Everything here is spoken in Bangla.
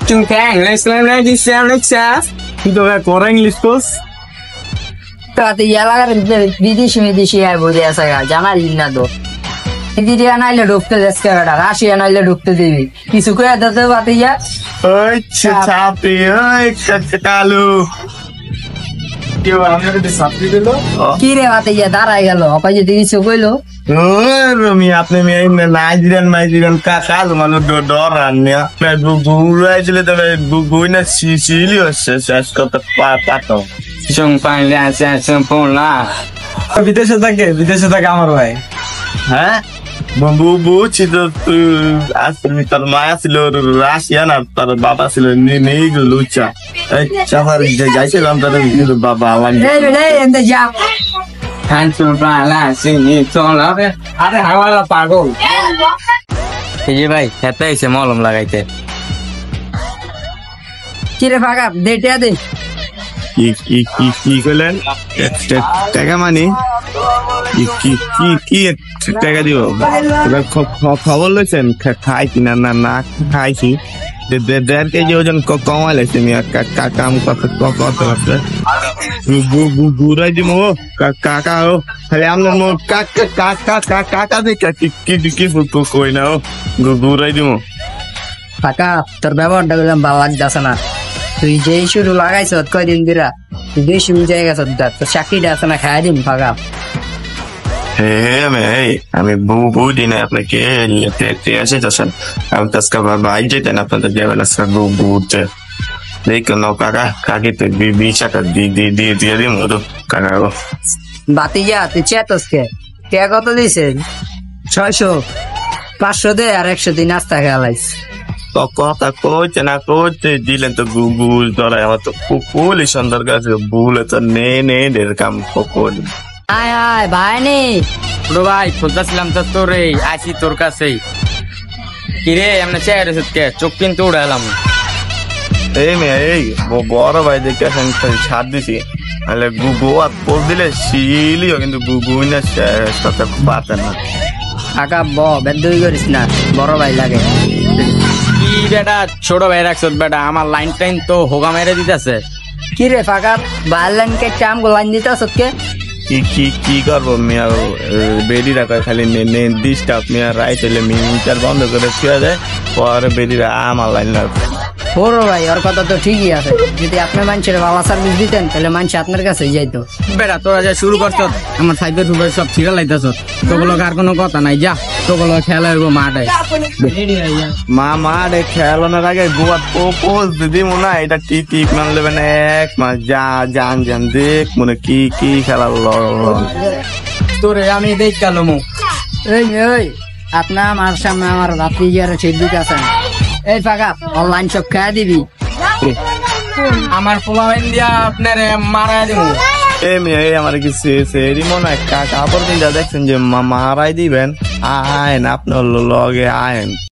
Chung Kang, let's learn this next class. কিন্তু করা ইংলিশ কোর্স তাতে এলাকার বিদেশি আয় বলে আসা জানালি না তো দিদিয়া নাইলে ঢুকতে যাচ্ছে বেটা রাশিয়া নাইলে ঢুকতে দিবি কিছু করে দিতে পাতে ইয়া ওই ছাপি ওই কালু কেউ আমাকে ছাপি দিল কি রে পাতে ইয়া দাঁড়াই গেল অকয় যদি কিছু কইলো রমি আপনি নাইজিরিয়ান কাকাল মানুষ ডর আনিয়া বুড়াইছিলে তবে বুই না সিলি হচ্ছে শেষ করতে পারতো Chung Pang, let's Pona. বিদেশে থাকে আমার ভাই হ্যাঁ বুঝছি তো তুই তার মায়া ছিল রাশিয়ান আর তার বাবা ছিল লুচা চাপার যাইছিলাম তার বাবা এমনি যা Handsome Pang, let's sing it. Song up here. আরে হাওয়ালা পাগল এই যে ভাই খেতে এসে মলম লাগাইতে কি রে ফাঁকা দেটা দে কি করলেন টাকা মানে কি টাকা দিব খবর লইছেন খাই কিনা না না খাইছি 1.5 কেজি ওজন কমাই লাগছে কাম করতে বুড়াই দিব কাকা ও খালি আপনার কাকা দেখে কি কই না ও বুড়াই দিব ফাঁকা তোর ব্যবহারটা বললাম ভালো লাগতেছে না তুই যে শুরু লাগাইছ কয়দিন দিরা তুই বেশি বুঝাই গেছ তোর চাকরিটা আছে না খাই দিন ফাঁকা আমি বুঝি না আপনাকে আসে যাচ্ছেন আমি আজকে বাইক যেতেন আপনাদের যাবেন আজকে বুঝতে দেখুন কাকা কাকি তো 20 টাকা দিয়ে দিই মতো কাকা বাতি যা তুই চেতস কে কত দিছে 600 500 দে আর 100 দিন নাস্তা খেলাইস কথা কইছে না কইছে দিলেন তো গুগল ধরাই আমার তো পুলিশ সুন্দর কাছে ভুলে তো নে কাম কখন আয় আয় ভাই নে বড় ভাই খুঁজতেছিলাম তো তোরে আসি তোর কাছেই কিরে এমনি চেয়ারে সুতকে চোখ কিন্তু উড়ালাম এই বড় ভাই দেখে ছাড় দিছি তাহলে গুগো আর পোস্ট দিলে শিলিও কিন্তু গুগুই না সাথে পাতেন না ফাঁকা বেদই করিস না বড় ভাই লাগে কি বেটা ছোট ভাই রাখছ বেটা আমার লাইন টাইন তো হোগা মেরে দিতেছে কি রে ফাঁকা বাইলান কে চাম গো লাইন দিতে সত্যি কি করবো মিয়া বেডি রাখা খালি ডিস্টার্ব মিয়া রাইট হলে মিটার বন্ধ করে ছুঁয়া যায় পরে বেডিরা আমার লাইন রাখবে বড় ভাই ওর কথা তো ঠিকই আছে যদি আপনি মানুষের ভালো সার্ভিস দিতেন তাহলে মানুষ আপনার কাছে যাইতো বেটা তোরা যা শুরু করছ আমার সাইডের রুপে সব ঠিক লাইতেছ তোগুলো আর কোনো কথা নাই যা তোগুলো খেলা হইব মাঠে মাঠে খেলানোর আগে গোয়া পোজ দিদি মনে হয় এটা টিপ মান নেবেন 1 মাস জান দেখ মনে কি খেলা তোরে আমি দেখ গেল এই আপনার আমার সামনে আমার রাত্রি যারা সেদিক আছে এই ফাঁকা অনলাইন সব খেয়ে দিবি আমার পোলাওয়েন দিয়া আপনার মারা দিব আমার কি সেরি মনে হয় কাপড় কিনটা দেখছেন যে মারাই দিবেন আইন আপনার লগে আইন